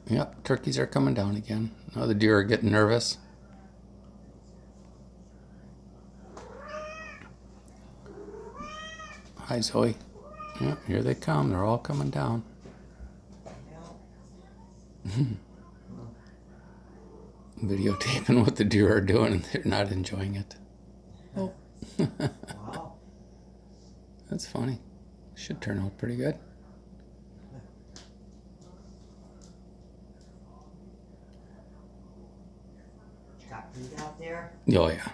Yep, turkeys are coming down again. Now the deer are getting nervous. Hi, Zoe. Yep, here they come. They're all coming down. Videotaping what the deer are doing, and they're not enjoying it. Oh. Wow. That's funny. Should turn out pretty good. You got food out there? Oh, yeah.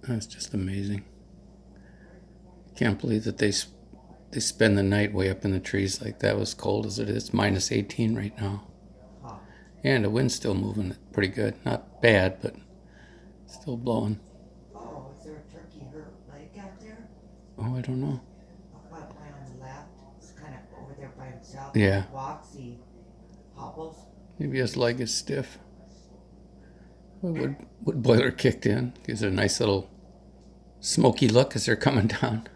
That's just amazing. Can't believe that they spend the night way up in the trees like that. Was cold as it is. It's minus 18 right now. Huh. And the wind's still moving pretty good. Not bad, but still blowing. Oh, is there a turkey hurt leg out there? Oh, I don't know. Up on the left. He's kind of over there by himself. Yeah. He walks, he hobbles. Maybe his leg is stiff. Wood boiler kicked in. Gives it a nice little smoky look as they're coming down.